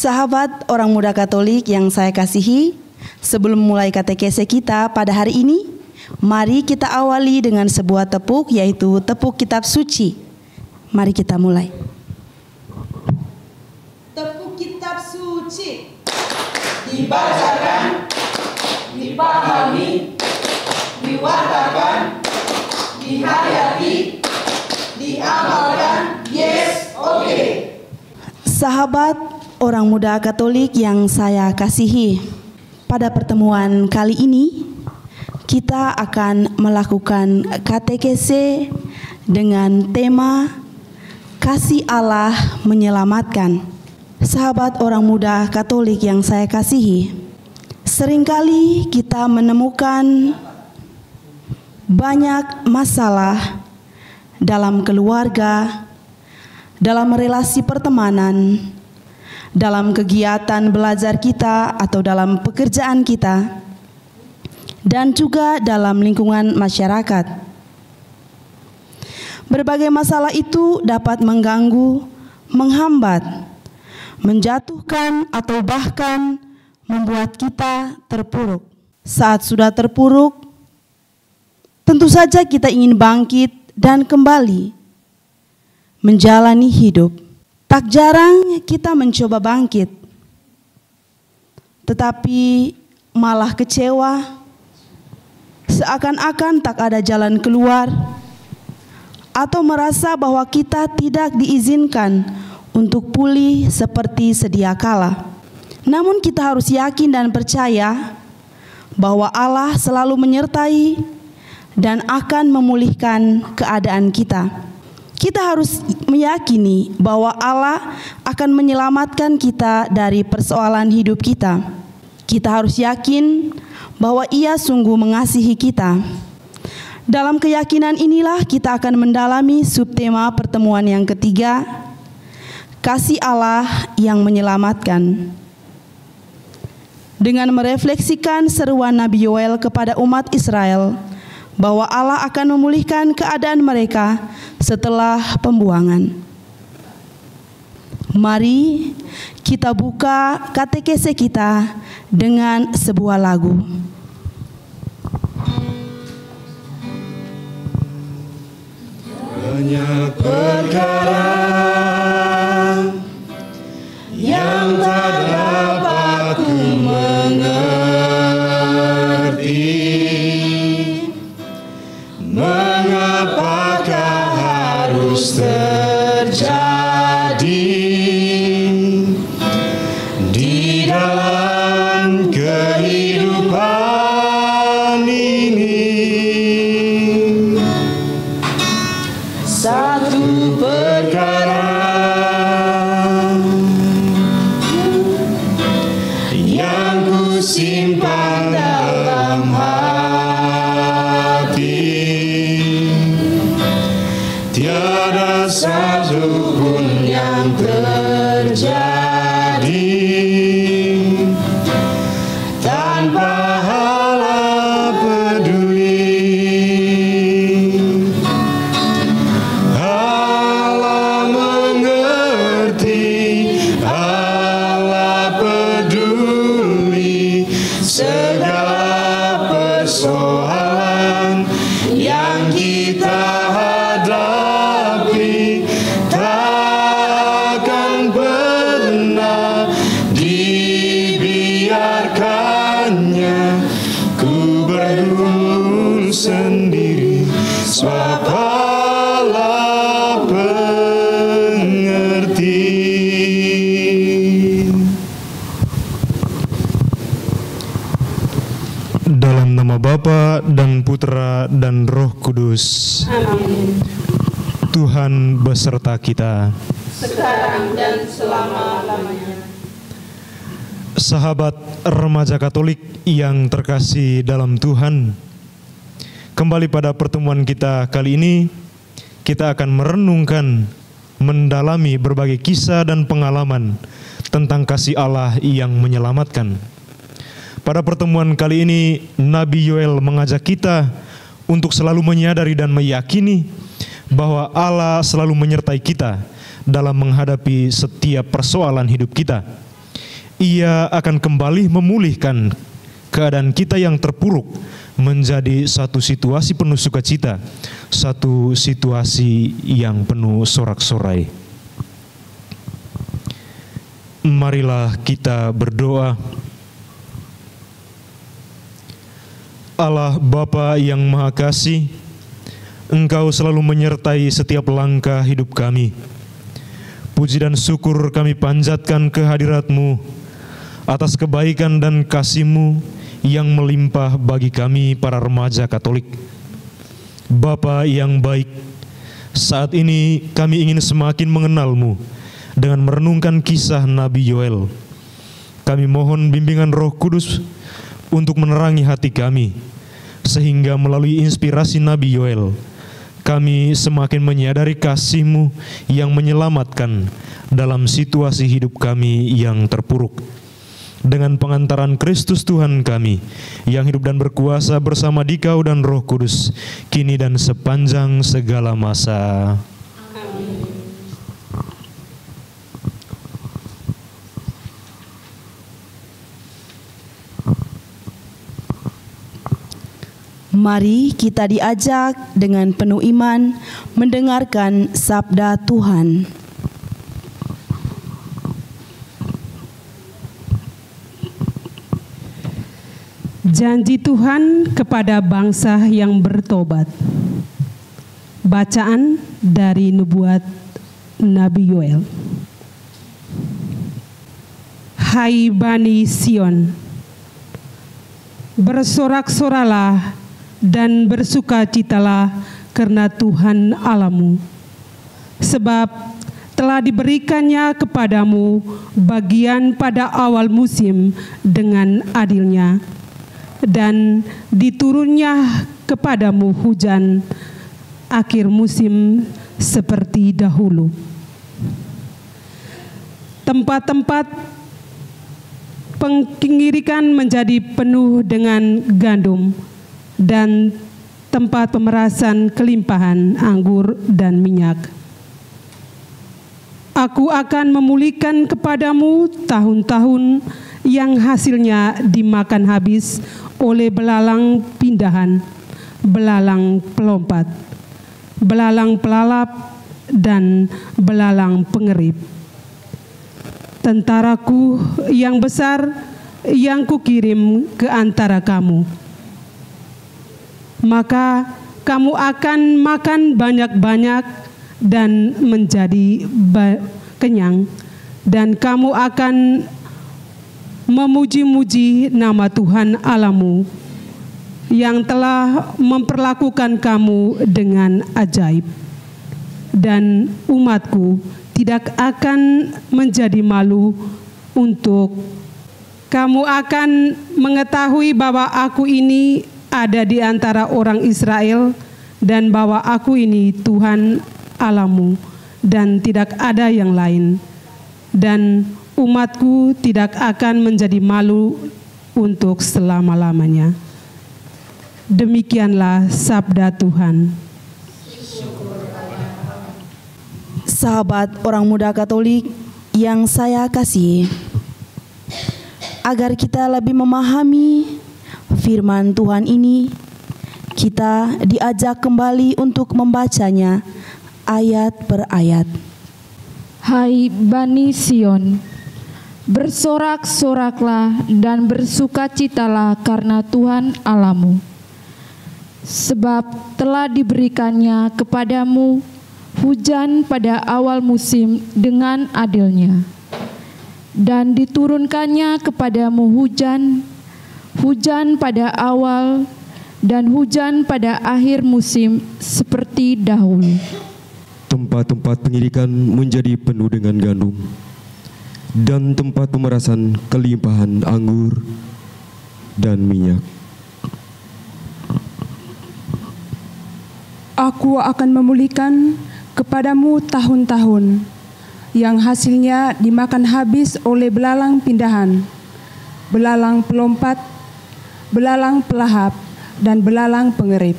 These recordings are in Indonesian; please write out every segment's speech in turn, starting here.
Sahabat orang muda Katolik yang saya kasihi, sebelum mulai katekese kita pada hari ini, mari kita awali dengan sebuah tepuk, yaitu tepuk kitab suci. Mari kita mulai. Tepuk kitab suci. Dibacakan, dipahami, diwartakan, dihayati, diamalkan. Yes, oke. Sahabat orang muda Katolik yang saya kasihi, pada pertemuan kali ini kita akan melakukan katekese dengan tema Kasih Allah Menyelamatkan. Sahabat orang muda Katolik yang saya kasihi, seringkali kita menemukan banyak masalah dalam keluarga, dalam relasi pertemanan, dalam kegiatan belajar kita atau dalam pekerjaan kita, dan juga dalam lingkungan masyarakat. Berbagai masalah itu dapat mengganggu, menghambat, menjatuhkan atau bahkan membuat kita terpuruk. Saat sudah terpuruk, tentu saja kita ingin bangkit dan kembali menjalani hidup. Tak jarang kita mencoba bangkit, tetapi malah kecewa, seakan-akan tak ada jalan keluar, atau merasa bahwa kita tidak diizinkan untuk pulih seperti sedia kala. Namun kita harus yakin dan percaya bahwa Allah selalu menyertai dan akan memulihkan keadaan kita. Kita harus meyakini bahwa Allah akan menyelamatkan kita dari persoalan hidup kita. Kita harus yakin bahwa Ia sungguh mengasihi kita. Dalam keyakinan inilah kita akan mendalami subtema pertemuan yang ketiga, Kasih Allah yang Menyelamatkan. Dengan merefleksikan seruan Nabi Yoel kepada umat Israel, bahwa Allah akan memulihkan keadaan mereka setelah pembuangan. Mari kita buka katekese kita dengan sebuah lagu. Banyak perkara yang tak dapat ku mengerti. Mengapakah harus terjadi di dalam kehidupan ini? Satu perkara yang ku simpan dalam hati, tiada satu pun yang terjadi tanpa Allah peduli. Allah mengerti, Allah peduli segala persoalan yang kita hadapi. Takkan pernah dibiarkannya ku bergumul sendiri, sebab Allah pengerti. Dalam nama Bapa dan Putra dan Roh Kudus. Amin. Tuhan beserta kita. Sekarang dan selama-lamanya. Sahabat remaja Katolik yang terkasih dalam Tuhan, kembali pada pertemuan kita kali ini, kita akan merenungkan, mendalami berbagai kisah dan pengalaman tentang kasih Allah yang menyelamatkan. Pada pertemuan kali ini, Nabi Yoel mengajak kita untuk selalu menyadari dan meyakini bahwa Allah selalu menyertai kita dalam menghadapi setiap persoalan hidup kita. Ia akan kembali memulihkan keadaan kita yang terpuruk menjadi satu situasi penuh sukacita, satu situasi yang penuh sorak-sorai. Marilah kita berdoa. Allah Bapa yang Maha Kasih, Engkau selalu menyertai setiap langkah hidup kami. Puji dan syukur kami panjatkan kehadirat-Mu atas kebaikan dan kasih-Mu yang melimpah bagi kami para remaja Katolik. Bapa yang baik, saat ini kami ingin semakin mengenal-Mu dengan merenungkan kisah Nabi Yoel. Kami mohon bimbingan Roh Kudus untuk menerangi hati kami, sehingga melalui inspirasi Nabi Yoel, kami semakin menyadari kasih-Mu yang menyelamatkan dalam situasi hidup kami yang terpuruk. Dengan pengantaran Kristus Tuhan kami, yang hidup dan berkuasa bersama Dikau dan Roh Kudus, kini dan sepanjang segala masa. Mari kita diajak dengan penuh iman mendengarkan sabda Tuhan. Janji Tuhan kepada bangsa yang bertobat. Bacaan dari nubuat Nabi Yoel. Hai Bani Sion, bersorak-soralah dan bersukacitalah karena Tuhan Allahmu, sebab telah diberikannya kepadamu bagian pada awal musim dengan adilnya, dan diturunnya kepadamu hujan akhir musim seperti dahulu. Tempat-tempat pengirikan menjadi penuh dengan gandum, dan tempat pemerasan kelimpahan anggur dan minyak. Aku akan memulihkan kepadamu tahun-tahun yang hasilnya dimakan habis oleh belalang pindahan, belalang pelompat, belalang pelalap, dan belalang pengerip. Tentaraku yang besar yang kukirim ke antara kamu. Maka kamu akan makan banyak-banyak dan menjadi kenyang, dan kamu akan memuji-muji nama Tuhan Allahmu yang telah memperlakukan kamu dengan ajaib. Dan umatku tidak akan menjadi malu untuk kamu akan mengetahui bahwa aku ini ada di antara orang Israel, dan bahwa aku ini Tuhan Allahmu dan tidak ada yang lain. Dan umatku tidak akan menjadi malu untuk selama-lamanya. Demikianlah sabda Tuhan. Sahabat orang muda Katolik yang saya kasihi, agar kita lebih memahami firman Tuhan ini, kita diajak kembali untuk membacanya ayat per ayat. Hai Bani Sion, bersorak-soraklah dan bersukacitalah karena Tuhan Allahmu, sebab telah diberikannya kepadamu hujan pada awal musim dengan adilnya, dan diturunkannya kepadamu hujan pada awal dan hujan pada akhir musim seperti dahulu. Tempat-tempat pengirikan menjadi penuh dengan gandum, dan tempat pemerasan kelimpahan anggur dan minyak. Aku akan memulihkan kepadamu tahun-tahun yang hasilnya dimakan habis oleh belalang pindahan, belalang pelompat, belalang pelahap, dan belalang pengerip.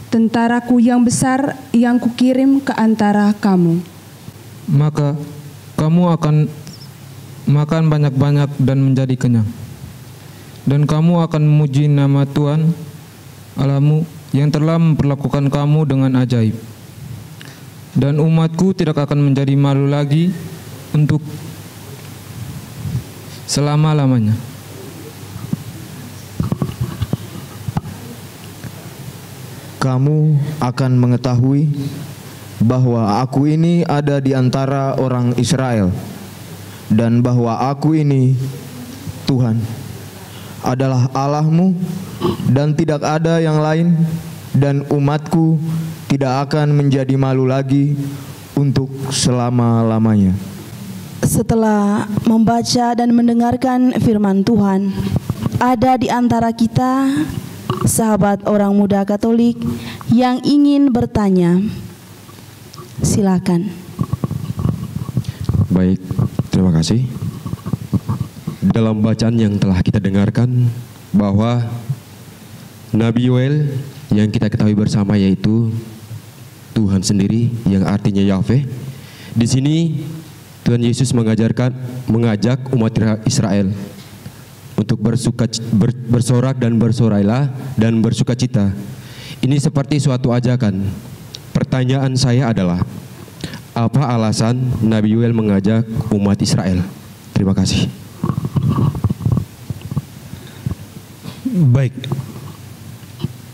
Tentaraku yang besar yang kukirim ke antara kamu. Maka kamu akan makan banyak-banyak dan menjadi kenyang. Dan kamu akan memuji nama Tuhan Allahmu yang telah memperlakukan kamu dengan ajaib. Dan umatku tidak akan menjadi malu lagi untuk selama-lamanya. Kamu akan mengetahui bahwa aku ini ada di antara orang Israel, dan bahwa aku ini Tuhan adalah Allahmu, dan tidak ada yang lain, dan umatku tidak akan menjadi malu lagi untuk selama-lamanya. Setelah membaca dan mendengarkan firman Tuhan, ada di antara kita sahabat orang muda Katolik yang ingin bertanya. Silakan. Baik, terima kasih. Dalam bacaan yang telah kita dengarkan bahwa Nabi Yoel yang kita ketahui bersama yaitu Tuhan sendiri yang artinya Yahweh. Di sini Tuhan Yesus mengajak umat Israel untuk bersorak dan bersorailah dan bersukacita. Ini seperti suatu ajakan. Pertanyaan saya adalah, apa alasan Nabi Yoel mengajak umat Israel? Terima kasih. Baik,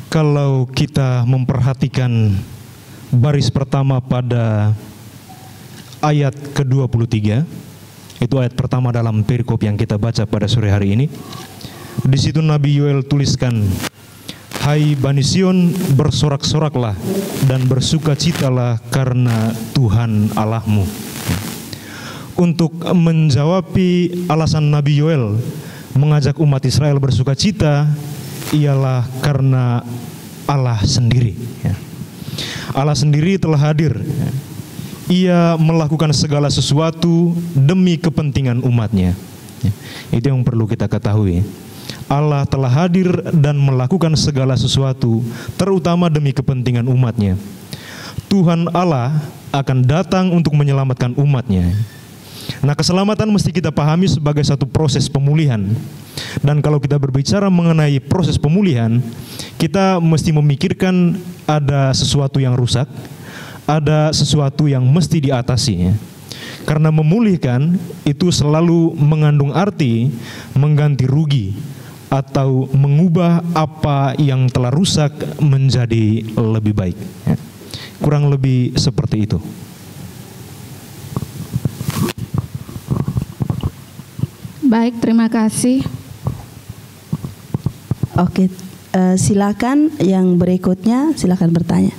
kalau kita memperhatikan baris pertama pada ayat ke-23, itu ayat pertama dalam perikop yang kita baca pada sore hari ini. Di situ Nabi Yoel tuliskan, "Hai Bani Sion, bersorak-soraklah dan bersukacitalah karena Tuhan Allahmu." Untuk menjawab alasan Nabi Yoel mengajak umat Israel bersukacita ialah karena Allah sendiri. Allah sendiri telah hadir. Ia melakukan segala sesuatu demi kepentingan umatnya. Itu yang perlu kita ketahui. Allah telah hadir dan melakukan segala sesuatu terutama demi kepentingan umatnya. Tuhan Allah akan datang untuk menyelamatkan umatnya. Nah, keselamatan mesti kita pahami sebagai satu proses pemulihan. Dan kalau kita berbicara mengenai proses pemulihan, kita mesti memikirkan ada sesuatu yang rusak, ada sesuatu yang mesti diatasi. Karena memulihkan itu selalu mengandung arti mengganti rugi atau mengubah apa yang telah rusak menjadi lebih baik. Kurang lebih seperti itu. Baik, terima kasih. Oke, silakan yang berikutnya, silakan bertanya.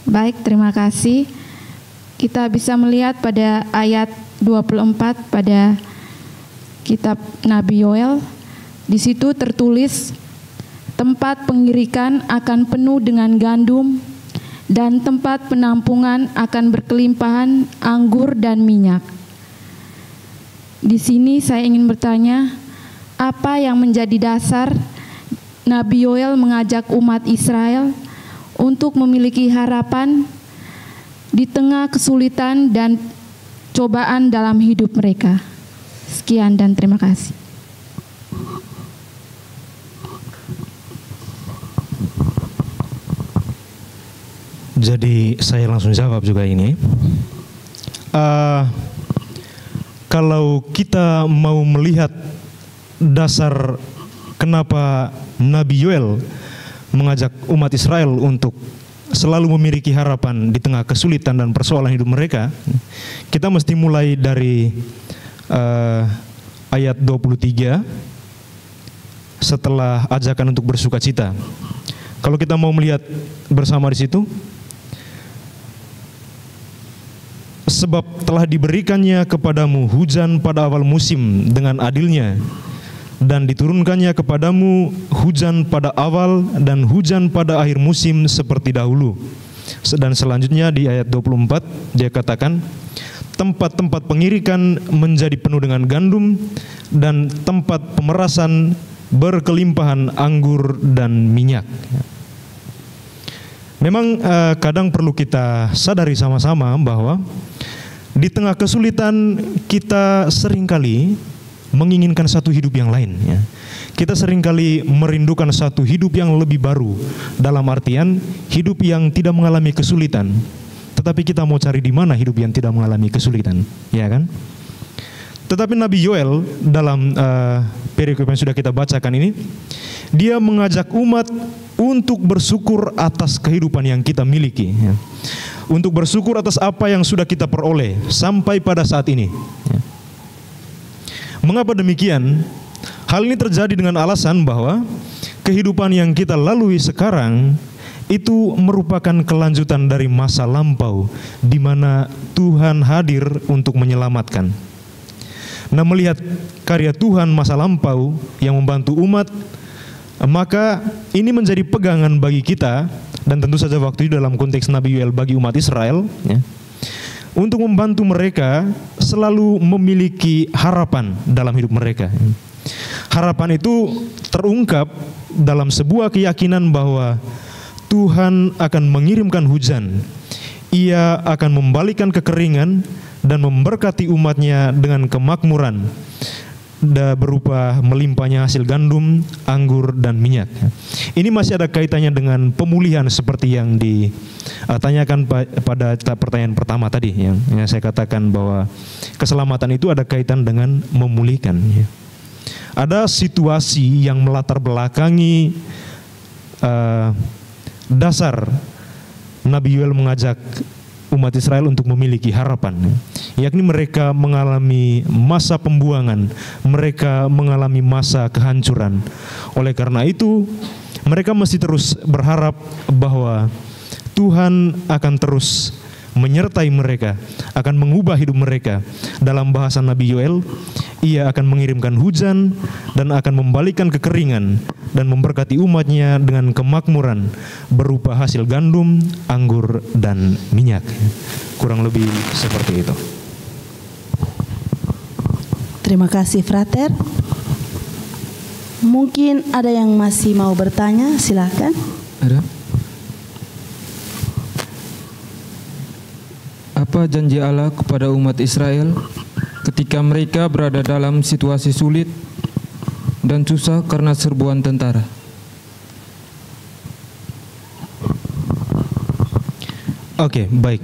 Baik, terima kasih. Kita bisa melihat pada ayat 24 pada kitab Nabi Yoel. Di situ tertulis, tempat pengirikan akan penuh dengan gandum dan tempat penampungan akan berkelimpahan anggur dan minyak. Di sini saya ingin bertanya, apa yang menjadi dasar Nabi Yoel mengajak umat Israel untuk memiliki harapan di tengah kesulitan dan cobaan dalam hidup mereka? Sekian dan terima kasih. Jadi saya langsung jawab juga ini. Kalau kita mau melihat dasar kenapa Nabi Yoel mengajak umat Israel untuk selalu memiliki harapan di tengah kesulitan dan persoalan hidup mereka, kita mesti mulai dari ayat 23 setelah ajakan untuk bersukacita. Kalau kita mau melihat bersama di situ, sebab telah diberikannya kepadamu hujan pada awal musim dengan adilnya, dan diturunkannya kepadamu hujan pada awal dan hujan pada akhir musim seperti dahulu. Dan selanjutnya di ayat 24 dia katakan, tempat-tempat pengirikan menjadi penuh dengan gandum dan tempat pemerasan berkelimpahan anggur dan minyak. Memang kadang perlu kita sadari sama-sama bahwa Di tengah kesulitan kita seringkali menginginkan satu hidup yang lain, ya. Kita seringkali merindukan satu hidup yang lebih baru, dalam artian hidup yang tidak mengalami kesulitan. Tetapi kita mau cari di mana hidup yang tidak mengalami kesulitan, ya kan? Tetapi Nabi Yoel dalam perikop yang sudah kita bacakan ini, dia mengajak umat untuk bersyukur atas kehidupan yang kita miliki, ya. Untuk bersyukur atas apa yang sudah kita peroleh sampai pada saat ini, ya. Mengapa demikian? Hal ini terjadi dengan alasan bahwa kehidupan yang kita lalui sekarang itu merupakan kelanjutan dari masa lampau di mana Tuhan hadir untuk menyelamatkan. Nah, melihat karya Tuhan masa lampau yang membantu umat, maka ini menjadi pegangan bagi kita, dan tentu saja waktu itu dalam konteks Nabi Yoel bagi umat Israel, ya, untuk membantu mereka selalu memiliki harapan dalam hidup mereka. Harapan itu terungkap dalam sebuah keyakinan bahwa Tuhan akan mengirimkan hujan, Ia akan membalikan kekeringan dan memberkati umatnya dengan kemakmuran berupa melimpahnya hasil gandum, anggur, dan minyak. Ini masih ada kaitannya dengan pemulihan seperti yang ditanyakan pada pertanyaan pertama tadi, yang saya katakan bahwa keselamatan itu ada kaitan dengan memulihkan. Ada situasi yang melatar belakangi dasar Nabi Yoel mengajak umat Israel untuk memiliki harapan, yakni mereka mengalami masa pembuangan, mereka mengalami masa kehancuran. Oleh karena itu, mereka mesti terus berharap bahwa Tuhan akan terus menyertai mereka, akan mengubah hidup mereka. Dalam bahasa Nabi Yoel, Ia akan mengirimkan hujan dan akan membalikan kekeringan dan memberkati umatnya dengan kemakmuran berupa hasil gandum, anggur, dan minyak. Kurang lebih seperti itu. Terima kasih, Frater. Mungkin ada yang masih mau bertanya, silakan. Ada? Apa janji Allah kepada umat Israel ketika mereka berada dalam situasi sulit dan susah karena serbuan tentara? Oke, baik.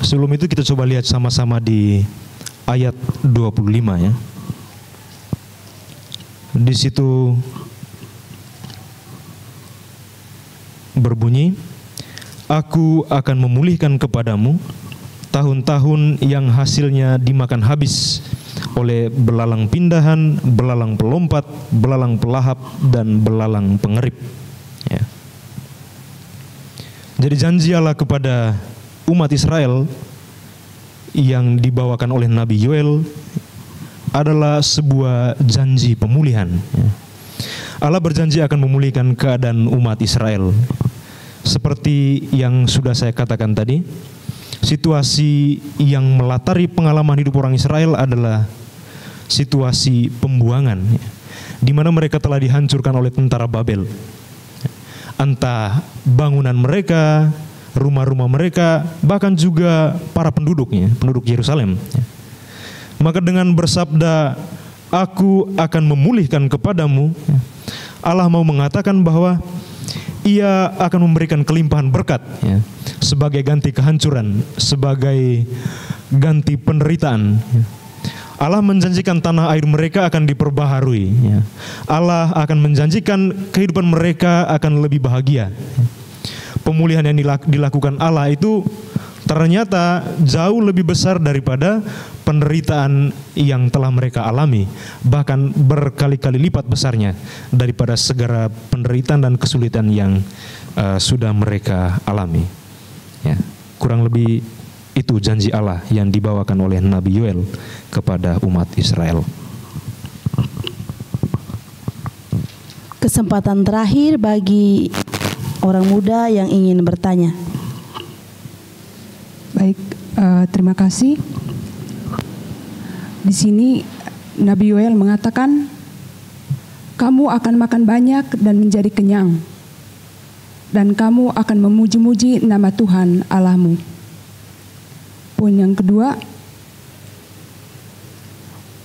Sebelum itu kita coba lihat sama-sama di ayat 25, ya. Di situ berbunyi, Aku akan memulihkan kepadamu tahun-tahun yang hasilnya dimakan habis oleh belalang pindahan, belalang pelompat, belalang pelahap, dan belalang pengerip. Ya. Jadi janji Allah kepada umat Israel yang dibawakan oleh Nabi Yoel adalah sebuah janji pemulihan. Ya. Allah berjanji akan memulihkan keadaan umat Israel. Seperti yang sudah saya katakan tadi, situasi yang melatari pengalaman hidup orang Israel adalah situasi pembuangan, di mana mereka telah dihancurkan oleh tentara Babel. Entah bangunan mereka, rumah-rumah mereka, bahkan juga para penduduknya, penduduk Yerusalem. Maka dengan bersabda, Aku akan memulihkan kepadamu, Allah mau mengatakan bahwa Ia akan memberikan kelimpahan berkat, ya, sebagai ganti kehancuran, sebagai ganti penderitaan. Allah menjanjikan tanah air mereka akan diperbaharui, ya. Allah akan menjanjikan kehidupan mereka akan lebih bahagia. Pemulihan yang dilakukan Allah itu ternyata jauh lebih besar daripada penderitaan yang telah mereka alami, bahkan berkali-kali lipat besarnya daripada segala penderitaan dan kesulitan yang sudah mereka alami. Ya, kurang lebih itu janji Allah yang dibawakan oleh Nabi Yoel kepada umat Israel. Kesempatan terakhir bagi orang muda yang ingin bertanya. Baik, terima kasih. Di sini Nabi Yoel mengatakan, kamu akan makan banyak dan menjadi kenyang, dan kamu akan memuji-muji nama Tuhan Allahmu. Poin yang kedua,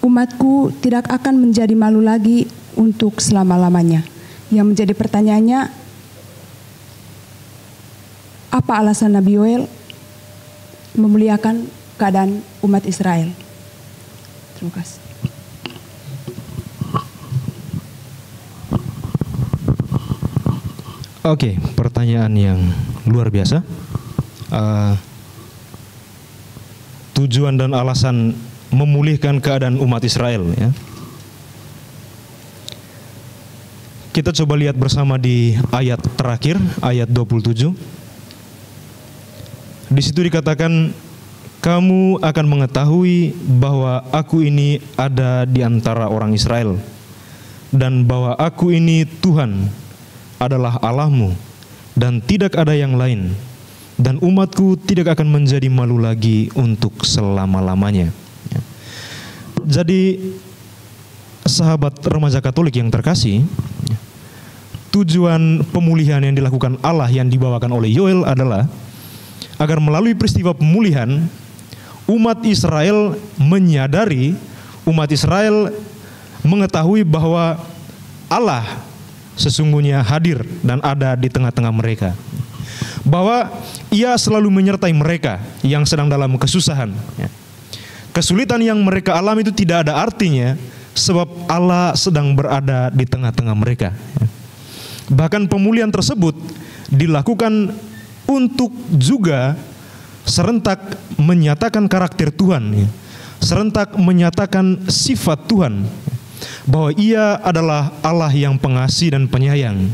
umatku tidak akan menjadi malu lagi untuk selama-lamanya. Yang menjadi pertanyaannya, apa alasan Nabi Yoel memuliakan keadaan umat Israel? Terima kasih. Oke, pertanyaan yang luar biasa. Tujuan dan alasan memulihkan keadaan umat Israel, ya. Kita coba lihat bersama di ayat terakhir, ayat 27. Di situ dikatakan, kamu akan mengetahui bahwa aku ini ada di antara orang Israel, dan bahwa aku ini Tuhan adalah Allahmu, dan tidak ada yang lain, dan umatku tidak akan menjadi malu lagi untuk selama-lamanya. Jadi sahabat remaja Katolik yang terkasih, tujuan pemulihan yang dilakukan Allah yang dibawakan oleh Yoel adalah agar melalui peristiwa pemulihan umat Israel menyadari, umat Israel mengetahui bahwa Allah sesungguhnya hadir dan ada di tengah-tengah mereka, bahwa Ia selalu menyertai mereka yang sedang dalam kesusahan. Kesulitan yang mereka alami itu tidak ada artinya sebab Allah sedang berada di tengah-tengah mereka. Bahkan pemulihan tersebut dilakukan untuk juga serentak menyatakan karakter Tuhan, serentak menyatakan sifat Tuhan, bahwa Ia adalah Allah yang pengasih dan penyayang,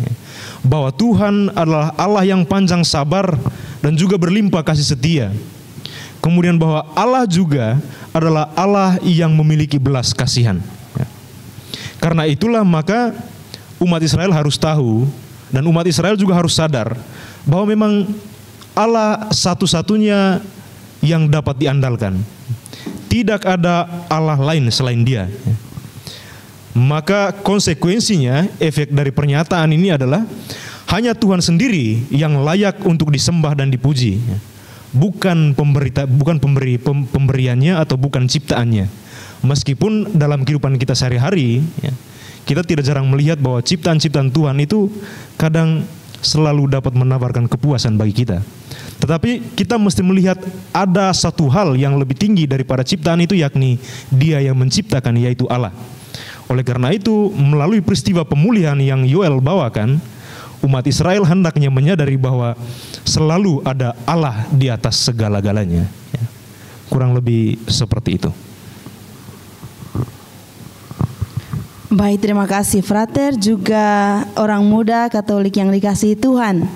bahwa Tuhan adalah Allah yang panjang sabar dan juga berlimpah kasih setia. Kemudian bahwa Allah juga adalah Allah yang memiliki belas kasihan. Karena itulah maka umat Israel harus tahu, dan umat Israel juga harus sadar bahwa memang Allah satu-satunya yang dapat diandalkan. Tidak ada Allah lain selain Dia. Maka konsekuensinya, efek dari pernyataan ini adalah hanya Tuhan sendiri yang layak untuk disembah dan dipuji, bukan pemberiannya atau bukan ciptaannya. Meskipun dalam kehidupan kita sehari-hari, kita tidak jarang melihat bahwa ciptaan-ciptaan Tuhan itu kadang selalu dapat menawarkan kepuasan bagi kita. Tetapi kita mesti melihat ada satu hal yang lebih tinggi daripada ciptaan itu, yakni Dia yang menciptakan, yaitu Allah. Oleh karena itu, melalui peristiwa pemulihan yang Yoel bawakan, umat Israel hendaknya menyadari bahwa selalu ada Allah di atas segala-galanya. Kurang lebih seperti itu. Baik, terima kasih Frater, juga orang muda Katolik yang dikasihi Tuhan.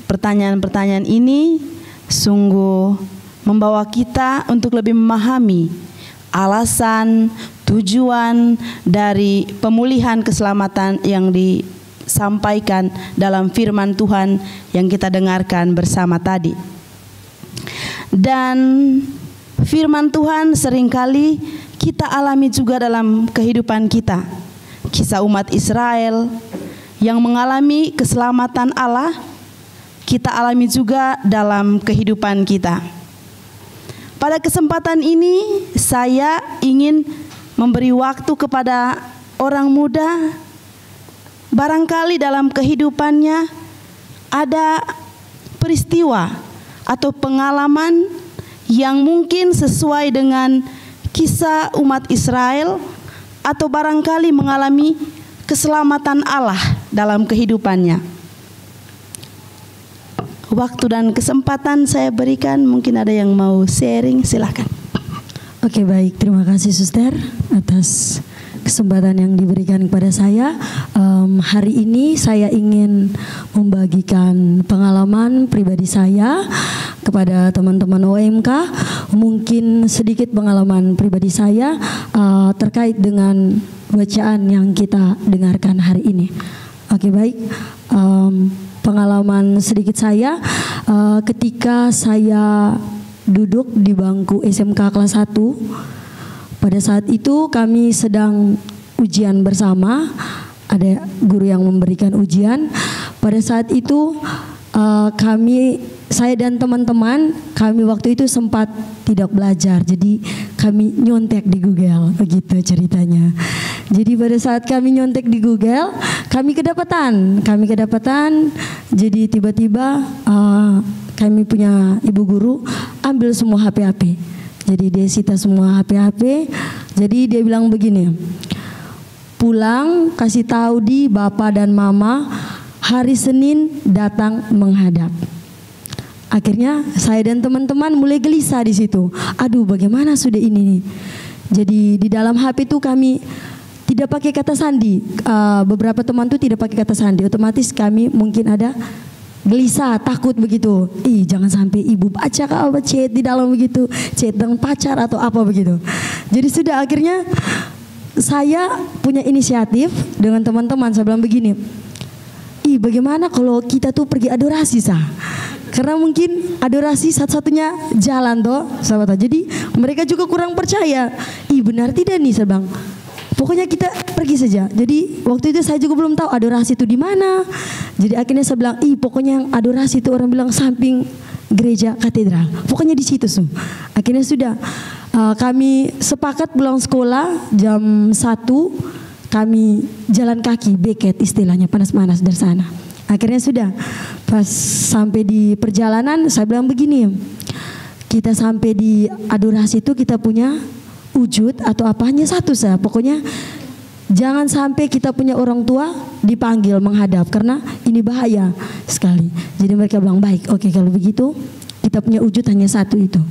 Pertanyaan-pertanyaan ini sungguh membawa kita untuk lebih memahami alasan, tujuan dari pemulihan keselamatan yang disampaikan dalam firman Tuhan yang kita dengarkan bersama tadi. Dan firman Tuhan seringkali kita alami juga dalam kehidupan kita. Kisah umat Israel yang mengalami keselamatan Allah, kita alami juga dalam kehidupan kita. Pada kesempatan ini saya ingin memberi waktu kepada orang muda. Barangkali dalam kehidupannya ada peristiwa atau pengalaman yang mungkin sesuai dengan kisah umat Israel, atau barangkali mengalami keselamatan Allah dalam kehidupannya. Waktu dan kesempatan saya berikan, mungkin ada yang mau sharing, silakan. Oke, baik, terima kasih Suster atas kesempatan yang diberikan kepada saya. Hari ini saya ingin membagikan pengalaman pribadi saya kepada teman-teman OMK. Mungkin sedikit pengalaman pribadi saya terkait dengan bacaan yang kita dengarkan hari ini. Oke, baik. Pengalaman sedikit saya ketika saya duduk di bangku SMK kelas 1. Pada saat itu kami sedang ujian bersama, ada guru yang memberikan ujian. Pada saat itu kami saya dan teman-teman kami waktu itu sempat tidak belajar, jadi kami nyontek di Google, begitu ceritanya. Jadi pada saat kami nyontek di Google, kami kedapatan. Jadi tiba-tiba kami punya ibu guru ambil semua HP. Jadi dia sita semua HP. Jadi dia bilang begini, pulang kasih tahu di bapak dan mama hari Senin datang menghadap. Akhirnya saya dan teman-teman mulai gelisah di situ. Aduh, bagaimana sudah ini nih. Jadi di dalam HP itu kami tidak pakai kata sandi. Beberapa teman tuh tidak pakai kata sandi. Otomatis kami mungkin ada gelisah, takut begitu. Jangan sampai ibu baca apa chat di dalam begitu, chat dengan pacar atau apa begitu. Jadi sudah akhirnya saya punya inisiatif dengan teman-teman. Saya bilang begini, bagaimana kalau kita tuh pergi adorasi karena mungkin adorasi satu-satunya jalan toh sahabat. Jadi mereka juga kurang percaya. Benar tidak nih, saya bilang. Pokoknya kita pergi saja. Jadi waktu itu saya juga belum tahu adorasi itu di mana. Jadi akhirnya saya bilang, pokoknya yang adorasi itu orang bilang samping gereja katedral. Pokoknya di situ Akhirnya sudah kami sepakat pulang sekolah jam 1. Kami jalan kaki, beket istilahnya, panas-panas dari sana. Akhirnya sudah pas sampai di perjalanan saya bilang begini, kita sampai di adorasi itu kita punya wujud atau apa hanya satu saja. Pokoknya jangan sampai kita punya orang tua dipanggil menghadap karena ini bahaya sekali. Jadi mereka bilang baik, oke kalau begitu kita punya wujud hanya satu itu.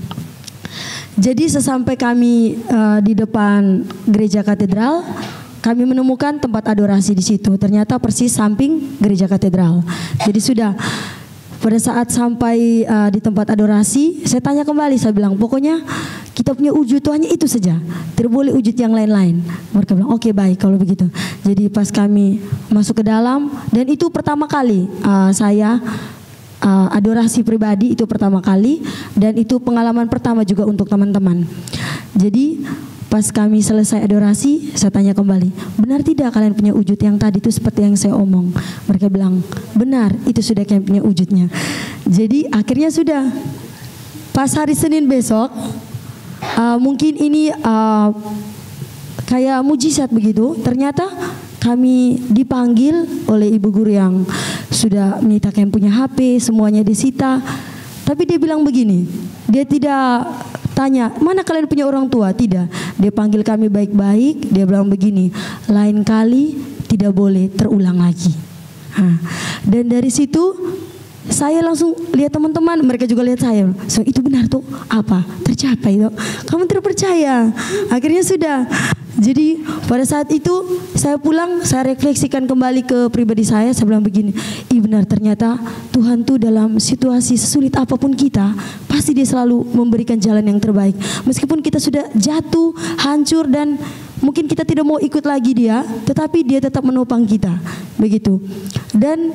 Jadi sesampai kami di depan gereja katedral, kami menemukan tempat adorasi di situ. Ternyata persis samping gereja katedral. Jadi sudah pada saat sampai di tempat adorasi, saya tanya kembali, saya bilang pokoknya kita punya wujud itu hanya itu saja, tidak boleh wujud yang lain-lain. Mereka bilang oke, baik kalau begitu. Jadi pas kami masuk ke dalam, dan itu pertama kali saya adorasi pribadi, itu pertama kali, dan itu pengalaman pertama juga untuk teman-teman. Jadi pas kami selesai adorasi, saya tanya kembali, benar tidak kalian punya wujud yang tadi itu seperti yang saya omong? Mereka bilang, benar, itu sudah kalian punya wujudnya. Jadi akhirnya sudah, pas hari Senin besok, mungkin ini kayak mujizat begitu. Ternyata kami dipanggil oleh ibu guru yang sudah minta kalian punya HP, semuanya disita. Tapi dia bilang begini, dia tidak tanya, mana kalian punya orang tua? Tidak. Dia panggil kami baik-baik. Dia bilang begini, lain kali tidak boleh terulang lagi. Dan dari situ saya langsung lihat teman-teman, mereka juga lihat saya. So, itu benar tuh, apa? Tercapai tuh. Kamu terpercaya. Akhirnya sudah. Jadi pada saat itu saya pulang, saya refleksikan kembali ke pribadi saya bilang begini, benar ternyata Tuhan tuh dalam situasi sesulit apapun kita, pasti dia selalu memberikan jalan yang terbaik. Meskipun kita sudah jatuh, hancur dan mungkin kita tidak mau ikut lagi dia, tetapi dia tetap menopang kita. Begitu. Dan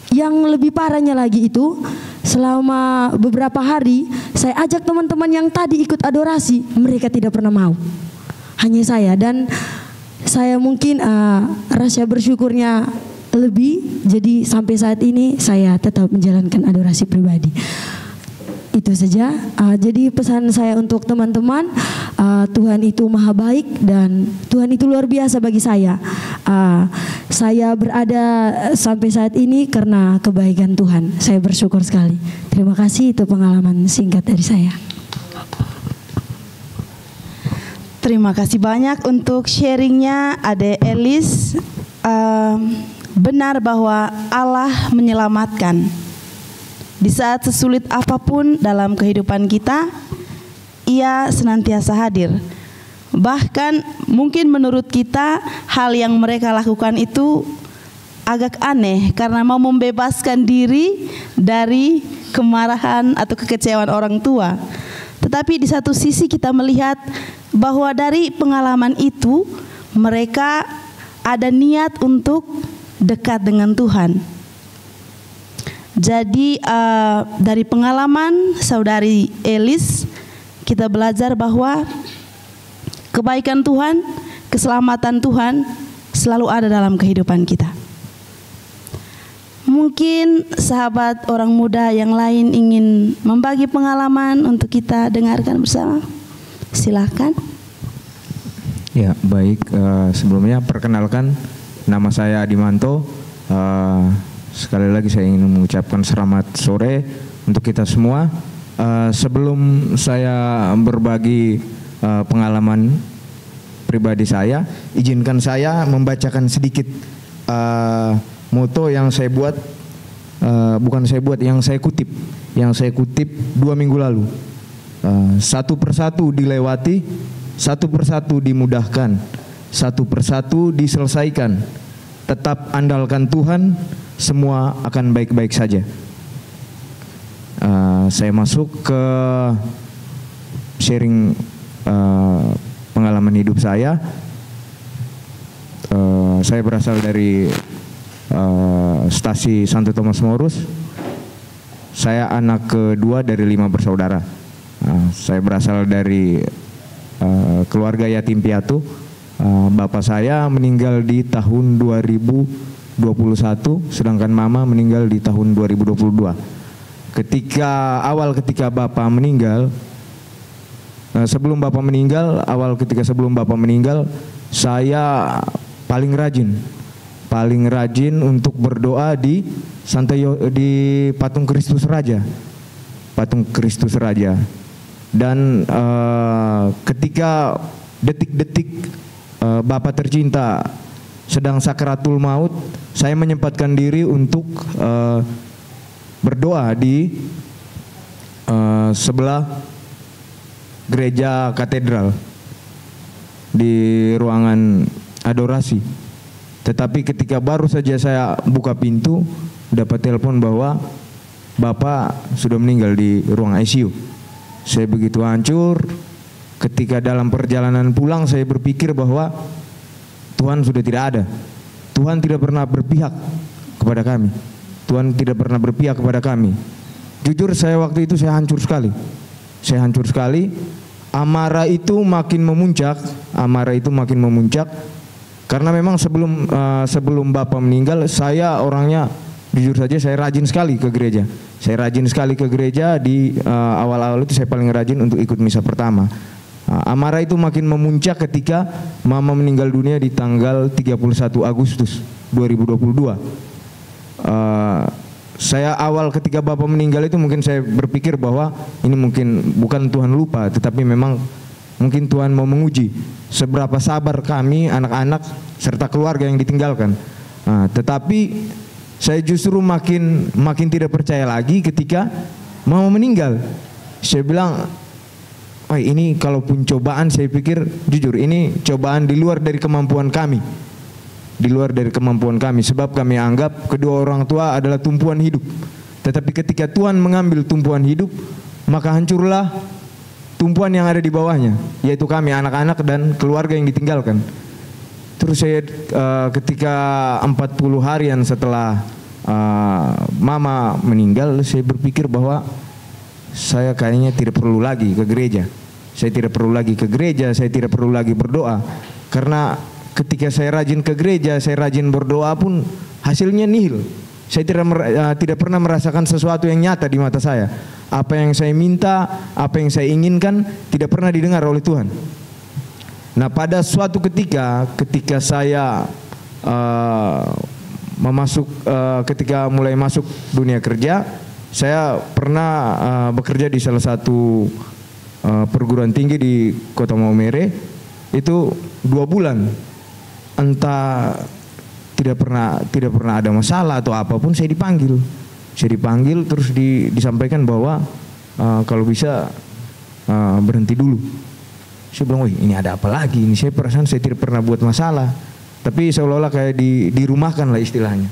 yang lebih parahnya lagi itu, selama beberapa hari saya ajak teman-teman yang tadi ikut adorasi, mereka tidak pernah mau. Hanya saya, dan saya mungkin rasa bersyukurnya lebih. Jadi sampai saat ini saya tetap menjalankan adorasi pribadi. Itu saja. Jadi pesan saya untuk teman-teman, Tuhan itu maha baik dan Tuhan itu luar biasa bagi saya. Saya berada sampai saat ini karena kebaikan Tuhan. Saya bersyukur sekali. Terima kasih, itu pengalaman singkat dari saya. Terima kasih banyak untuk sharingnya Ade Elis. Benar bahwa Allah menyelamatkan. Di saat sesulit apapun dalam kehidupan kita, Ia senantiasa hadir. Bahkan mungkin menurut kita hal yang mereka lakukan itu agak aneh karena mau membebaskan diri dari kemarahan atau kekecewaan orang tua. Tetapi di satu sisi kita melihat bahwa dari pengalaman itu mereka ada niat untuk dekat dengan Tuhan. Jadi dari pengalaman saudari Elis kita belajar bahwa kebaikan Tuhan, keselamatan Tuhan selalu ada dalam kehidupan kita. mungkin sahabat orang muda yang lain ingin membagi pengalaman untuk kita dengarkan bersama. Silakan. Ya, baik. Sebelumnya perkenalkan, nama saya Adimanto. Sekali lagi saya ingin mengucapkan selamat sore untuk kita semua. Sebelum saya berbagi pengalaman pribadi saya, izinkan saya membacakan sedikit moto yang saya buat, yang saya kutip 2 minggu lalu. Satu persatu dilewati, satu persatu dimudahkan, satu persatu diselesaikan. Tetap andalkan Tuhan, semua akan baik-baik saja. Saya masuk ke sharing pengalaman hidup saya. Saya berasal dari stasi Santo Thomas Morus. Saya anak kedua dari 5 bersaudara. Saya berasal dari keluarga yatim piatu. Bapak saya meninggal di tahun 2021, sedangkan mama meninggal di tahun 2022. Ketika Bapak meninggal, sebelum Bapak meninggal, saya paling rajin untuk berdoa di patung Kristus Raja. Dan ketika detik-detik Bapak tercinta sedang sakaratul maut, saya menyempatkan diri untuk berdoa di sebelah gereja katedral di ruangan adorasi. Tetapi ketika baru saja saya buka pintu, dapat telepon bahwa Bapak sudah meninggal di ruang ICU. Saya begitu hancur. Ketika dalam perjalanan pulang, saya berpikir bahwa Tuhan sudah tidak ada. Tuhan tidak pernah berpihak kepada kami. Jujur saya waktu itu saya hancur sekali. Amarah itu makin memuncak. Karena memang sebelum Bapak meninggal, saya orangnya jujur saja saya rajin sekali ke gereja. Di awal-awal itu saya paling rajin untuk ikut misa pertama. Amarah itu makin memuncak ketika mama meninggal dunia di tanggal 31 Agustus 2022. Saya awal ketika Bapak meninggal itu mungkin saya berpikir bahwa ini mungkin bukan Tuhan lupa, tetapi memang mungkin Tuhan mau menguji seberapa sabar kami anak-anak serta keluarga yang ditinggalkan. Tetapi saya justru makin tidak percaya lagi ketika mama meninggal. Saya bilang, ini kalaupun cobaan, saya pikir jujur ini cobaan di luar dari kemampuan kami. Sebab kami anggap kedua orang tua adalah tumpuan hidup. Tetapi ketika Tuhan mengambil tumpuan hidup, maka hancurlah tumpuan yang ada di bawahnya, yaitu kami anak-anak dan keluarga yang ditinggalkan. Terus saya ketika 40 harian setelah mama meninggal, saya berpikir bahwa saya kayaknya tidak perlu lagi ke gereja. Saya tidak perlu lagi berdoa. Karena ketika saya rajin ke gereja, saya rajin berdoa pun hasilnya nihil. Saya tidak pernah merasakan sesuatu yang nyata di mata saya. Apa yang saya minta, apa yang saya inginkan tidak pernah didengar oleh Tuhan. Nah, pada suatu ketika saya ketika mulai masuk dunia kerja, saya pernah bekerja di salah satu perguruan tinggi di Kota Maumere. Itu 2 bulan, entah tidak pernah ada masalah atau apapun, saya dipanggil terus disampaikan bahwa kalau bisa berhenti dulu. Saya bilang, ini ada apa lagi? Ini saya perasaan saya tidak pernah buat masalah, tapi seolah-olah kayak dirumahkan lah istilahnya.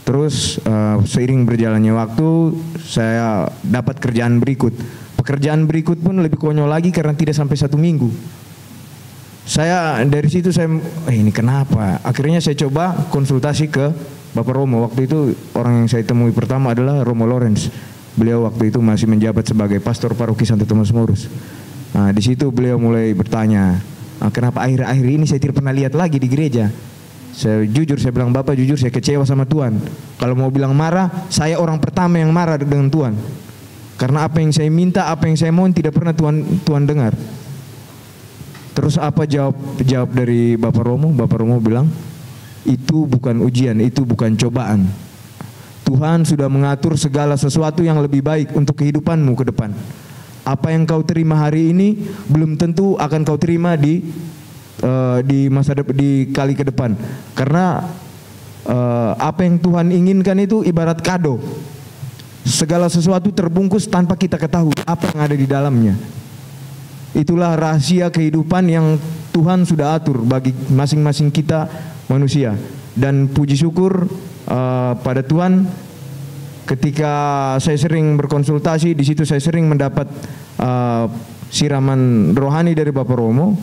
Terus seiring berjalannya waktu, saya dapat kerjaan berikut. Pekerjaan berikut pun lebih konyol lagi karena tidak sampai 1 minggu. Dari situ ini kenapa? Akhirnya saya coba konsultasi ke Bapak Romo. Waktu itu orang yang saya temui pertama adalah Romo Lawrence. Beliau waktu itu masih menjabat sebagai pastor paroki Santo Thomas Morus. Di situ beliau mulai bertanya, kenapa akhir-akhir ini saya tidak pernah lihat lagi di gereja. Saya bilang Bapak jujur saya kecewa sama Tuhan. Kalau mau bilang marah, saya orang pertama yang marah dengan Tuhan. Karena apa yang saya minta, apa yang saya mohon tidak pernah Tuhan dengar. Terus apa jawab dari Bapak Romo? Bapak Romo bilang, itu bukan ujian, itu bukan cobaan. Tuhan sudah mengatur segala sesuatu yang lebih baik untuk kehidupanmu ke depan. Apa yang kau terima hari ini belum tentu akan kau terima di kali ke depan. Karena apa yang Tuhan inginkan itu ibarat kado. Segala sesuatu terbungkus tanpa kita ketahui apa yang ada di dalamnya. Itulah rahasia kehidupan yang Tuhan sudah atur bagi masing-masing kita manusia. Dan puji syukur pada Tuhan, ketika saya sering berkonsultasi di situ, saya sering mendapat siraman rohani dari Bapak Romo.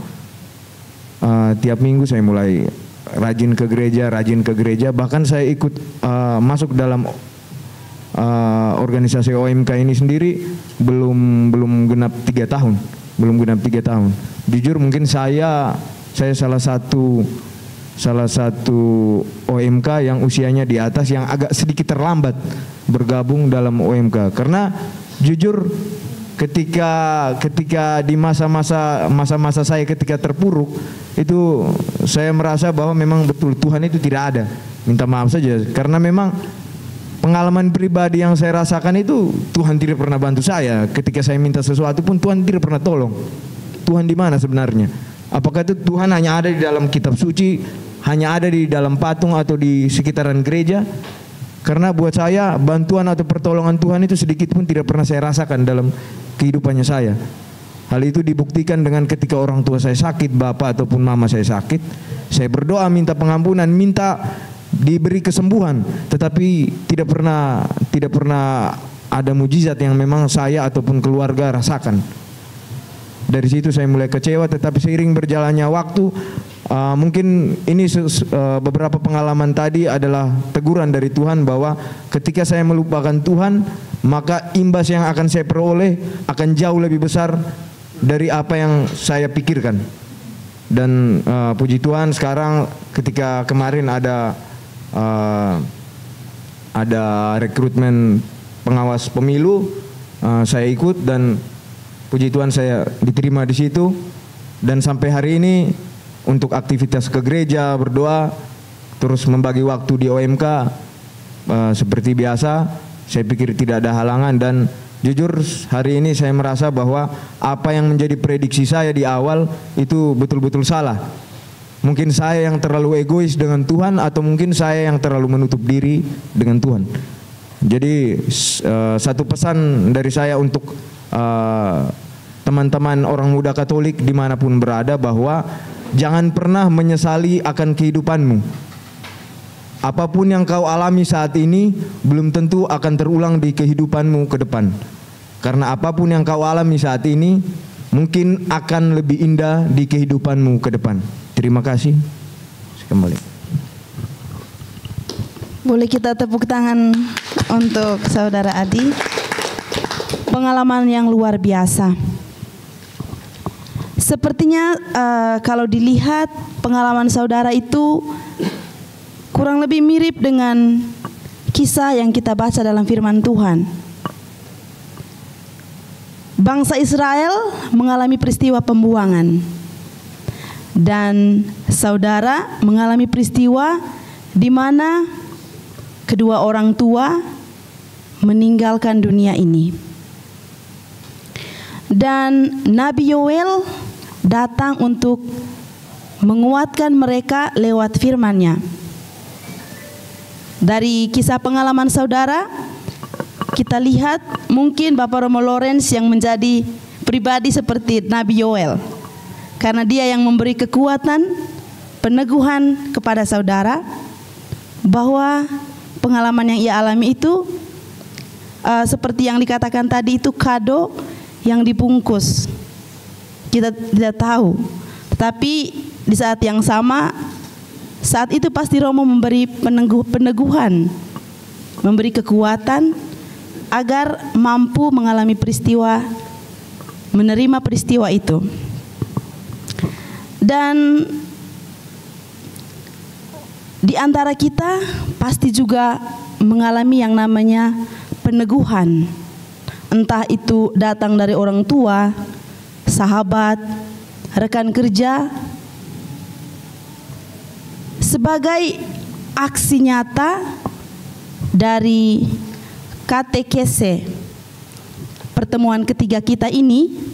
Tiap minggu saya mulai rajin ke gereja, bahkan saya ikut masuk dalam organisasi OMK ini sendiri belum genap 3 tahun. Jujur mungkin saya salah satu OMK yang usianya di atas, yang agak sedikit terlambat bergabung dalam OMK. Karena jujur ketika di masa-masa saya ketika terpuruk itu, saya merasa bahwa memang betul Tuhan itu tidak ada. Minta maaf saja karena memang pengalaman pribadi yang saya rasakan itu, Tuhan tidak pernah bantu saya. Ketika saya minta sesuatu pun Tuhan tidak pernah tolong. Tuhan di mana sebenarnya? Apakah itu Tuhan hanya ada di dalam kitab suci, hanya ada di dalam patung atau di sekitaran gereja? Karena buat saya bantuan atau pertolongan Tuhan itu sedikit pun tidak pernah saya rasakan dalam kehidupannya saya. Hal itu dibuktikan dengan ketika orang tua saya sakit, bapak ataupun mama saya sakit, saya berdoa minta pengampunan, minta diberi kesembuhan, tetapi tidak pernah ada mujizat yang memang saya ataupun keluarga rasakan. Dari situ saya mulai kecewa, tetapi seiring berjalannya waktu, mungkin ini beberapa pengalaman tadi adalah teguran dari Tuhan bahwa ketika saya melupakan Tuhan, maka imbas yang akan saya peroleh akan jauh lebih besar dari apa yang saya pikirkan. Dan puji Tuhan sekarang ketika kemarin ada rekrutmen pengawas pemilu, saya ikut dan puji Tuhan saya diterima di situ. Dan sampai hari ini untuk aktivitas ke gereja, berdoa, terus membagi waktu di OMK seperti biasa, saya pikir tidak ada halangan. Dan jujur hari ini saya merasa bahwa apa yang menjadi prediksi saya di awal itu betul-betul salah. Mungkin saya yang terlalu egois dengan Tuhan, atau mungkin saya yang terlalu menutup diri dengan Tuhan. Jadi satu pesan dari saya untuk teman-teman orang muda Katolik dimanapun berada, bahwa jangan pernah menyesali akan kehidupanmu. Apapun yang kau alami saat ini belum tentu akan terulang di kehidupanmu ke depan. Karena apapun yang kau alami saat ini mungkin akan lebih indah di kehidupanmu ke depan. Terima kasih. Kembali. Boleh kita tepuk tangan untuk Saudara Adi. Pengalaman yang luar biasa. Sepertinya kalau dilihat pengalaman saudara itu kurang lebih mirip dengan kisah yang kita baca dalam firman Tuhan. Bangsa Israel mengalami peristiwa pembuangan, dan saudara mengalami peristiwa di mana kedua orang tua meninggalkan dunia ini. Dan Nabi Yoel datang untuk menguatkan mereka lewat firman-Nya. Dari kisah pengalaman saudara, kita lihat mungkin Bapak Romo Lawrence yang menjadi pribadi seperti Nabi Yoel, karena dia yang memberi kekuatan, peneguhan kepada saudara bahwa pengalaman yang ia alami itu seperti yang dikatakan tadi, itu kado yang dibungkus. Kita tidak tahu, tetapi di saat yang sama, saat itu pasti Romo memberi peneguhan, memberi kekuatan agar mampu mengalami peristiwa, menerima peristiwa itu. Dan Di antara kita pasti juga mengalami yang namanya peneguhan. Entah itu datang dari orang tua, sahabat, rekan kerja, sebagai aksi nyata dari katekese pertemuan ketiga kita ini.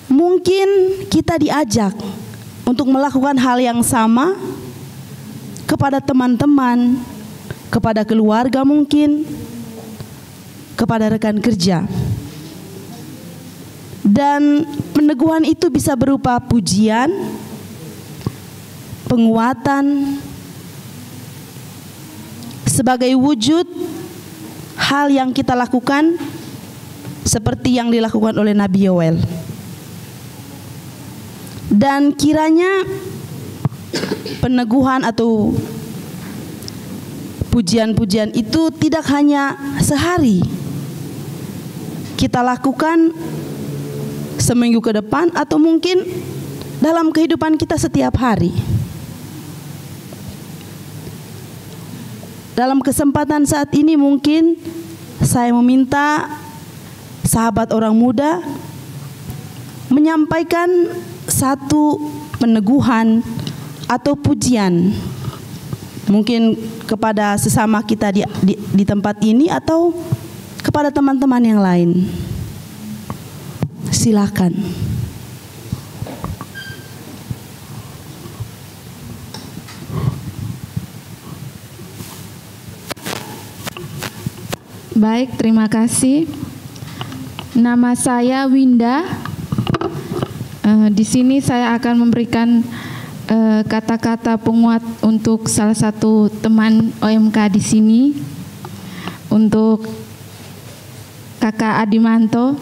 Mungkin kita diajak untuk melakukan hal yang sama kepada teman-teman, kepada keluarga mungkin, kepada rekan kerja. Dan peneguhan itu bisa berupa pujian, penguatan, sebagai wujud hal yang kita lakukan seperti yang dilakukan oleh Nabi Yoel. Dan kiranya peneguhan atau pujian-pujian itu tidak hanya sehari kita lakukan, seminggu ke depan, atau mungkin dalam kehidupan kita setiap hari. Dalam kesempatan saat ini mungkin saya meminta sahabat orang muda menyampaikan satu peneguhan atau pujian, mungkin kepada sesama kita di tempat ini atau kepada teman-teman yang lain. Silakan. Baik, terima kasih. Nama saya Winda. Di sini saya akan memberikan kata-kata penguat untuk salah satu teman OMK di sini, untuk Kakak Adimanto.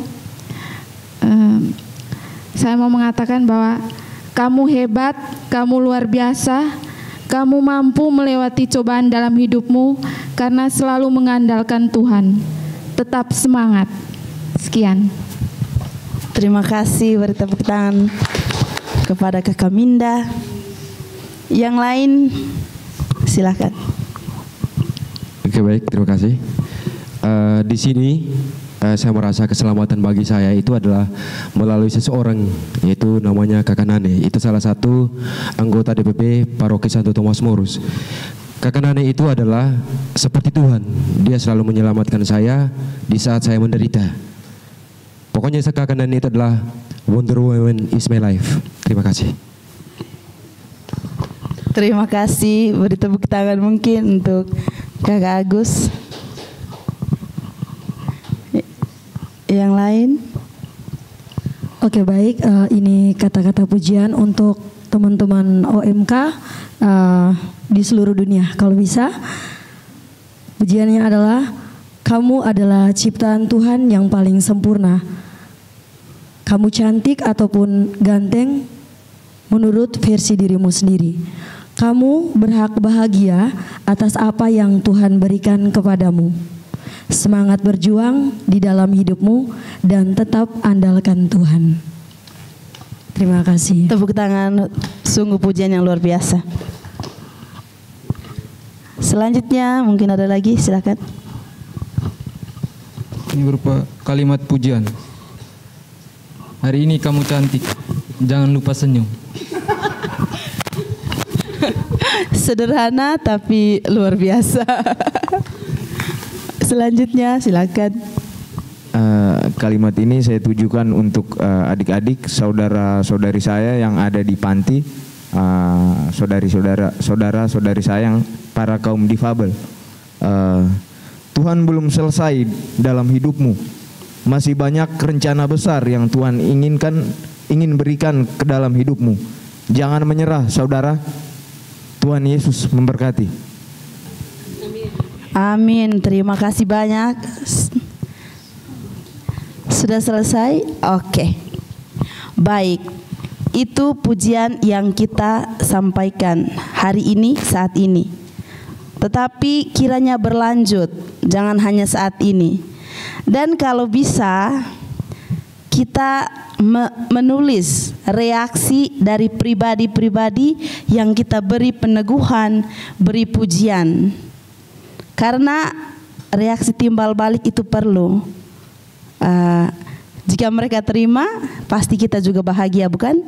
Saya mau mengatakan bahwa kamu hebat, kamu luar biasa, kamu mampu melewati cobaan dalam hidupmu karena selalu mengandalkan Tuhan. Tetap semangat. Sekian. Terima kasih, beri tepuk tangan kepada Kakak Minda. Yang lain silakan. Oke, baik, terima kasih. Di sini saya merasa keselamatan bagi saya itu adalah melalui seseorang, yaitu namanya Kakak Nane. Itu salah satu anggota DPP Paroki Santo Thomas Morus. Kakak Nane itu adalah seperti Tuhan. Dia selalu menyelamatkan saya di saat saya menderita. Pokoknya Kakak Nane itu adalah Wonder Woman is my life. Terima kasih. Terima kasih, beri tepuk tangan mungkin untuk Kakak Agus. Yang lain? Oke, baik, ini kata-kata pujian untuk teman-teman OMK di seluruh dunia. Kalau bisa, pujiannya adalah, kamu adalah ciptaan Tuhan yang paling sempurna. Kamu cantik ataupun ganteng menurut versi dirimu sendiri. Kamu berhak bahagia atas apa yang Tuhan berikan kepadamu. Semangat berjuang di dalam hidupmu dan tetap andalkan Tuhan. Terima kasih. Tepuk tangan, sungguh pujian yang luar biasa. Selanjutnya mungkin ada lagi, silakan. Ini berupa kalimat pujian. Hari ini kamu cantik, jangan lupa senyum. Sederhana tapi luar biasa. Selanjutnya silakan. Kalimat ini saya tujukan untuk adik-adik, saudara-saudari saya yang ada di panti, saudara-saudari saya yang para kaum difabel. Tuhan belum selesai dalam hidupmu. Masih banyak rencana besar yang Tuhan ingin berikan ke dalam hidupmu. Jangan menyerah, saudara. Tuhan Yesus memberkati. Amin. Terima kasih banyak. Sudah selesai? Oke. Baik. Itu pujian yang kita sampaikan hari ini, saat ini. Tetapi kiranya berlanjut, jangan hanya saat ini. Dan kalau bisa kita menulis reaksi dari pribadi-pribadi yang kita beri peneguhan, beri pujian. Karena reaksi timbal balik itu perlu. Jika mereka terima, pasti kita juga bahagia, bukan?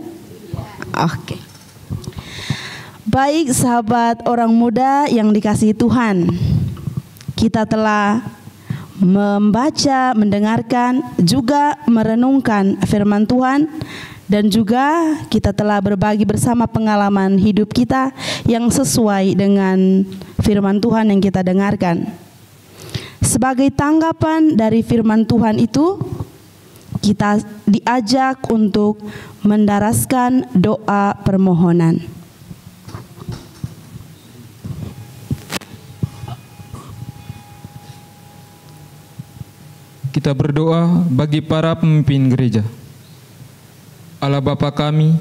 Oke. Baik sahabat orang muda yang dikasihi Tuhan, kita telah membaca, mendengarkan, juga merenungkan firman Tuhan, dan juga kita telah berbagi bersama pengalaman hidup kita yang sesuai dengan firman Tuhan yang kita dengarkan. Sebagai tanggapan dari firman Tuhan itu, kita diajak untuk mendaraskan doa permohonan. Kita berdoa bagi para pemimpin gereja. Allah Bapa kami,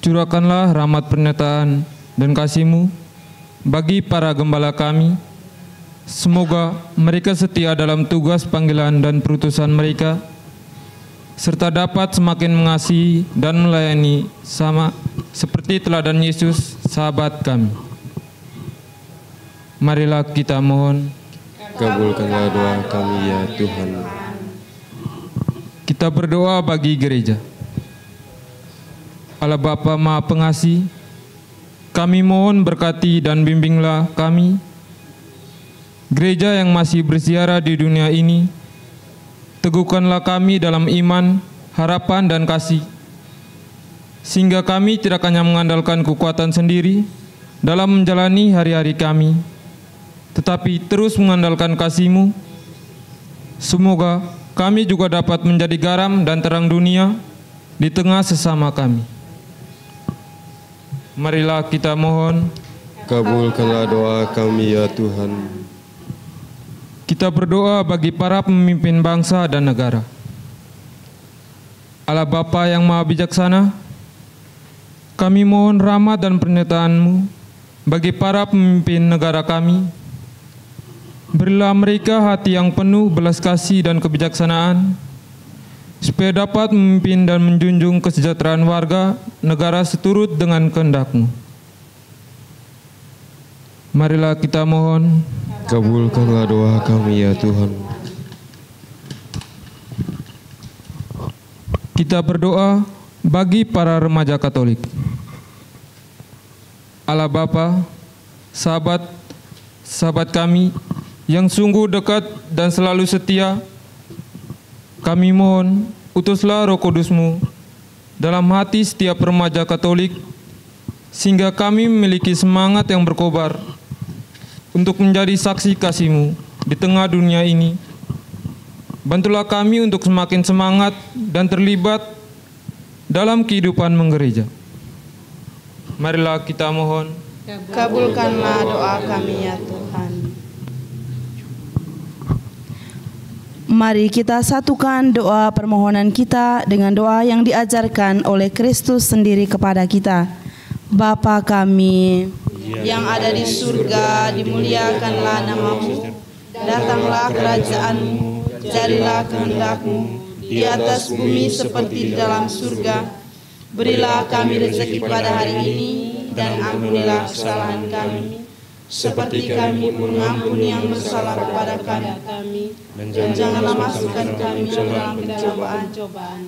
curahkanlah rahmat penyertaan dan kasih-Mu bagi para gembala kami. Semoga mereka setia dalam tugas panggilan dan perutusan mereka, serta dapat semakin mengasihi dan melayani sama seperti teladan Yesus, sahabat kami. Marilah kita mohon. Kabulkanlah doa kami ya Tuhan. Kita berdoa bagi gereja. Allah Bapa Maha Pengasih, kami mohon berkati dan bimbinglah kami, gereja yang masih berziarah di dunia ini. Teguhkanlah kami dalam iman, harapan dan kasih, sehingga kami tidak hanya mengandalkan kekuatan sendiri dalam menjalani hari-hari kami, tetapi terus mengandalkan kasih-Mu. Semoga kami juga dapat menjadi garam dan terang dunia di tengah sesama kami. Marilah kita mohon. Kabulkanlah doa kami ya Tuhan. Kita berdoa bagi para pemimpin bangsa dan negara. Allah Bapa yang Maha Bijaksana, kami mohon rahmat dan penyertaan-Mu bagi para pemimpin negara kami. Berilah mereka hati yang penuh belas kasih dan kebijaksanaan, supaya dapat memimpin dan menjunjung kesejahteraan warga negara seturut dengan kehendak-Mu. Marilah kita mohon. Kabulkanlah doa kami ya Tuhan. Kita berdoa bagi para remaja Katolik. Allah Bapa, sahabat kami yang sungguh dekat dan selalu setia, kami mohon utuslah Roh Kudus-Mu dalam hati setiap remaja Katolik, sehingga kami memiliki semangat yang berkobar untuk menjadi saksi kasih-Mu di tengah dunia ini. Bantulah kami untuk semakin semangat dan terlibat dalam kehidupan menggereja. Marilah kita mohon. Kabulkanlah doa kami ya Tuhan. Mari kita satukan doa permohonan kita dengan doa yang diajarkan oleh Kristus sendiri kepada kita. Bapa kami yang ada di surga, dimuliakanlah nama-Mu, datanglah kerajaan-Mu, jadilah kehendak-Mu di atas bumi seperti di dalam surga. Berilah kami rezeki pada hari ini, dan ampunilah kesalahan kami, seperti kami mengampuni yang bersalah kepada kami. Dan janganlah masukkan kami dalam pencobaan,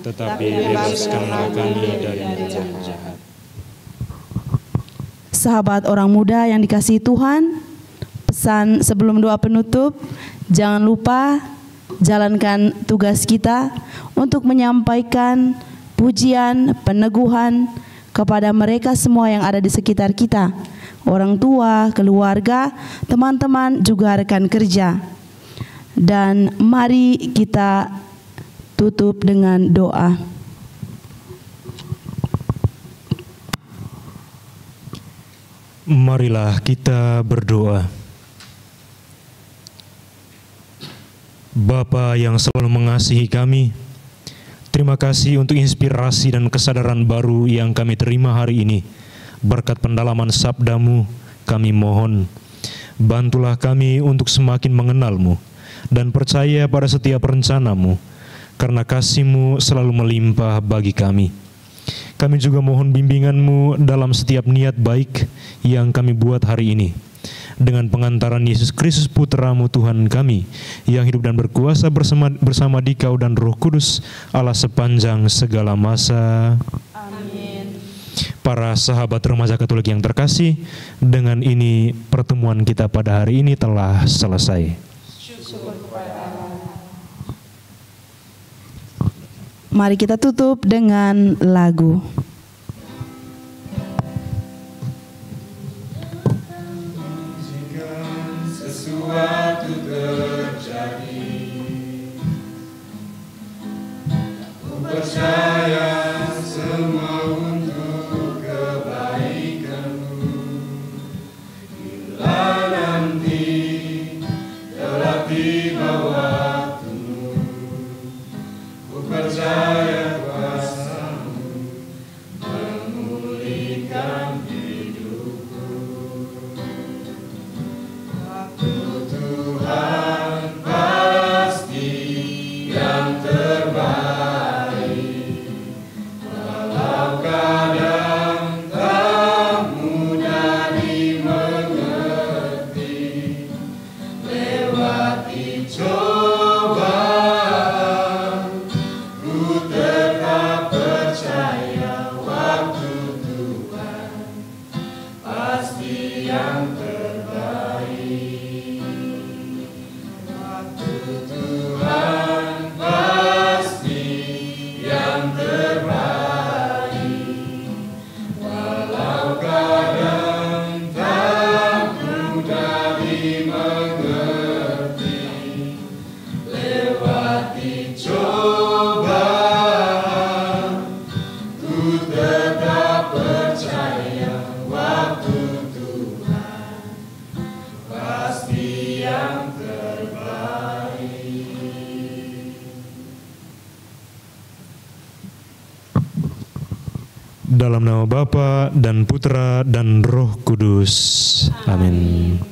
tetapi bebaskanlah kami dari yang jahat. Sahabat orang muda yang dikasihi Tuhan, pesan sebelum doa penutup, jangan lupa jalankan tugas kita untuk menyampaikan pujian, peneguhan kepada mereka semua yang ada di sekitar kita, orang tua, keluarga, teman-teman, juga rekan kerja. Dan mari kita tutup dengan doa. Marilah kita berdoa. Bapa yang selalu mengasihi kami, terima kasih untuk inspirasi dan kesadaran baru yang kami terima hari ini. Berkat pendalaman sabda-Mu, kami mohon, bantulah kami untuk semakin mengenal-Mu dan percaya pada setiap rencana-Mu. karena kasih-Mu selalu melimpah bagi kami. Kami juga mohon bimbingan-Mu dalam setiap niat baik yang kami buat hari ini. Dengan pengantaran Yesus Kristus Putra-Mu Tuhan kami, yang hidup dan berkuasa bersama Dikau dan Roh Kudus, Allah sepanjang segala masa. Amin. Para sahabat remaja Katolik yang terkasih, dengan ini pertemuan kita pada hari ini telah selesai. Mari kita tutup dengan lagu. Jika sesuatu terjadi, aku percaya semua untuk kebaikanmu. Bila nanti telah tiba waktumu, ku percaya kuasa-Mu memulihkan hidupku. Waktu Tuhan pasti yang terbaik, walau kadang tak mudah dimengerti. Lewati cobaan, ku tetap percaya waktu Tuhan pasti yang terbaik. Waktu Tuhan pasti yang terbaik, walau kadang tak mudah dimengerti. Lewati cobaan, ku tetap percaya waktu Tuhan pasti yang terbaik. Dalam nama Bapa dan Putra dan Roh Kudus. Amin.